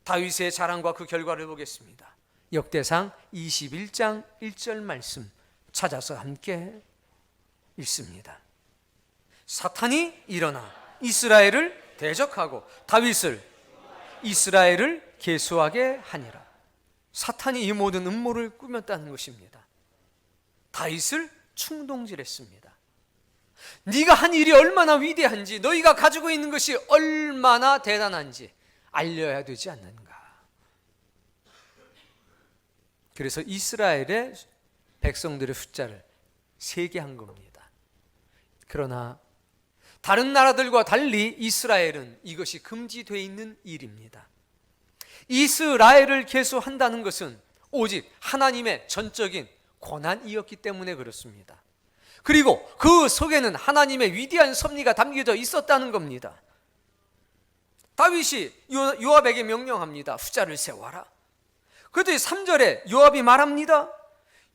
다윗의 자랑과 그 결과를 보겠습니다. 역대상 21장 1절 말씀 찾아서 함께 읽습니다. 사탄이 일어나 이스라엘을 대적하고 다윗을 이스라엘을 계수하게 하니라. 사탄이 이 모든 음모를 꾸몄다는 것입니다. 다윗을 충동질했습니다. 네가 한 일이 얼마나 위대한지, 너희가 가지고 있는 것이 얼마나 대단한지 알려야 되지 않는가. 그래서 이스라엘의 백성들의 숫자를 세게 한 겁니다. 그러나 다른 나라들과 달리 이스라엘은 이것이 금지되어 있는 일입니다. 이스라엘을 계수한다는 것은 오직 하나님의 전적인 권한이었기 때문에 그렇습니다. 그리고 그 속에는 하나님의 위대한 섭리가 담겨져 있었다는 겁니다. 다윗이 요압에게 명령합니다. 숫자를 세워라. 그랬더니 3절에 요압이 말합니다.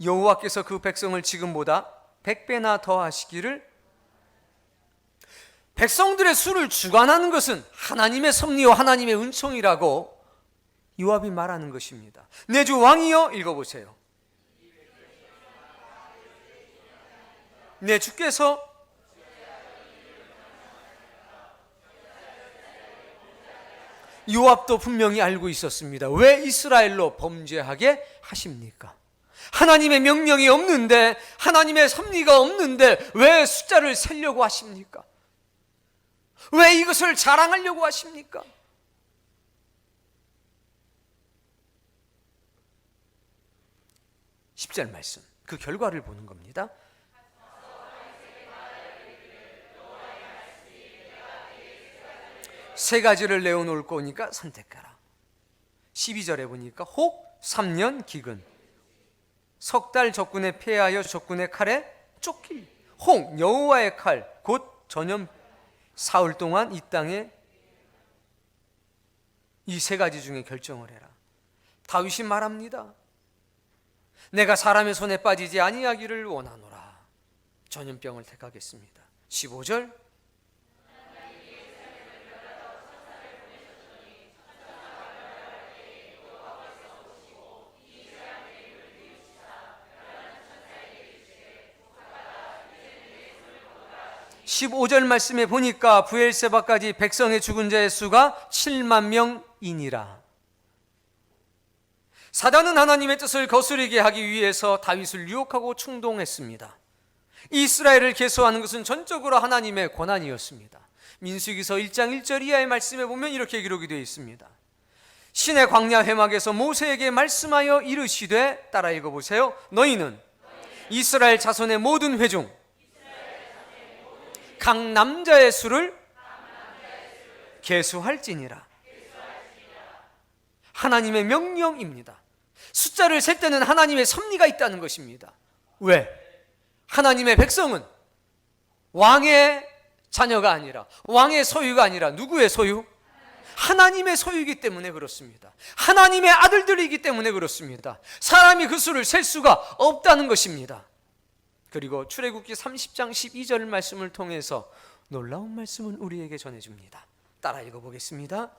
여호와께서 그 백성을 지금보다 100배나 더 하시기를. 백성들의 수를 주관하는 것은 하나님의 섭리와 하나님의 은총이라고 요압이 말하는 것입니다. 내 주 왕이여, 읽어보세요. 내 주께서 요압도 분명히 알고 있었습니다. 왜 이스라엘로 범죄하게 하십니까? 하나님의 명령이 없는데, 하나님의 섭리가 없는데 왜 숫자를 세려고 하십니까? 왜 이것을 자랑하려고 하십니까? (10절) 말씀, 그 결과를 보는 겁니다. 세 가지를 내어놓을 거니까 선택하라. 12절에 보니까 혹 3년 기근, 석 달 적군의 패하여 적군의 칼에 쫓길, 혹 여호와의 칼 곧 전염, 사흘 동안 이 땅에 이 세 가지 중에 결정을 해라. 다윗이 말합니다. 내가 사람의 손에 빠지지 아니하기를 원하노라. 전염병을 택하겠습니다. 15절, (15절) 말씀에 보니까 브엘세바까지 백성의 죽은 자의 수가 7만 명이니라. 사단은 하나님의 뜻을 거스르게 하기 위해서 다윗을 유혹하고 충동했습니다. 이스라엘을 계수하는 것은 전적으로 하나님의 권한이었습니다. 민수기서 1장 1절 이하의 말씀에 보면 이렇게 기록이 되어 있습니다. 신의 광야 회막에서 모세에게 말씀하여 이르시되, 따라 읽어보세요. 너희는 이스라엘 자손의 모든 회중 각 남자의 수를 계수할지니라. 하나님의 명령입니다. 숫자를 셀 때는 하나님의 섭리가 있다는 것입니다. 왜? 하나님의 백성은 왕의 자녀가 아니라, 왕의 소유가 아니라 누구의 소유? 하나님의 소유이기 때문에 그렇습니다. 하나님의 아들들이기 때문에 그렇습니다. 사람이 그 수를 셀 수가 없다는 것입니다. 그리고 출애굽기 30장 12절 말씀을 통해서 놀라운 말씀은 우리에게 전해줍니다. 따라 읽어보겠습니다.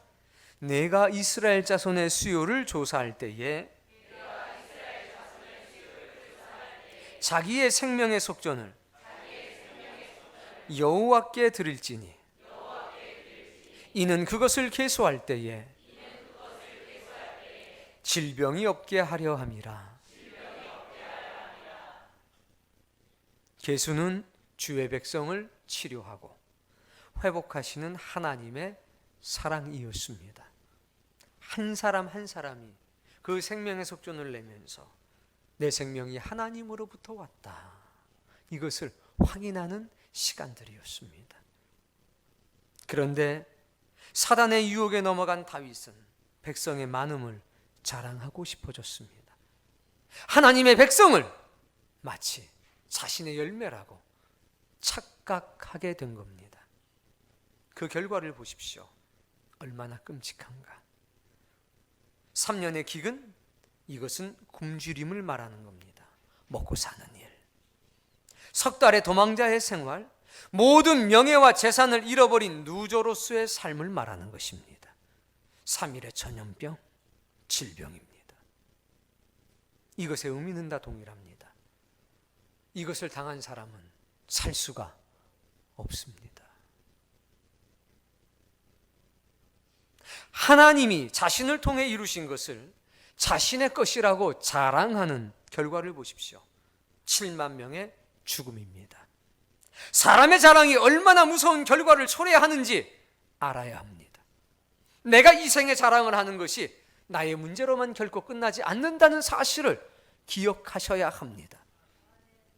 내가 이스라엘 자손의 수요를 조사할 때에 자기의 생명의 속전을 여호와께 드릴지니 이는 그것을 계수할 때에 질병이 없게 하려 함이라. 계수는 주의 백성을 치료하고 회복하시는 하나님의 사랑이었습니다. 한 사람 한 사람이 그 생명의 속전을 내면서 내 생명이 하나님으로부터 왔다, 이것을 확인하는 시간들이었습니다. 그런데 사단의 유혹에 넘어간 다윗은 백성의 많음을 자랑하고 싶어졌습니다. 하나님의 백성을 마치 자신의 열매라고 착각하게 된 겁니다. 그 결과를 보십시오. 얼마나 끔찍한가. 3년의 기근, 이것은 굶주림을 말하는 겁니다. 먹고 사는 일. 석 달의 도망자의 생활, 모든 명예와 재산을 잃어버린 누조로서의 삶을 말하는 것입니다. 3일의 전염병, 질병입니다. 이것의 의미는 다 동일합니다. 이것을 당한 사람은 살 수가 없습니다. 하나님이 자신을 통해 이루신 것을 자신의 것이라고 자랑하는 결과를 보십시오. 7만 명의 죽음입니다. 사람의 자랑이 얼마나 무서운 결과를 초래하는지 알아야 합니다. 내가 이 생에 자랑을 하는 것이 나의 문제로만 결코 끝나지 않는다는 사실을 기억하셔야 합니다.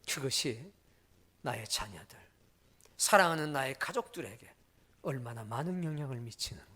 그것이 나의 자녀들, 사랑하는 나의 가족들에게 얼마나 많은 영향을 미치는가.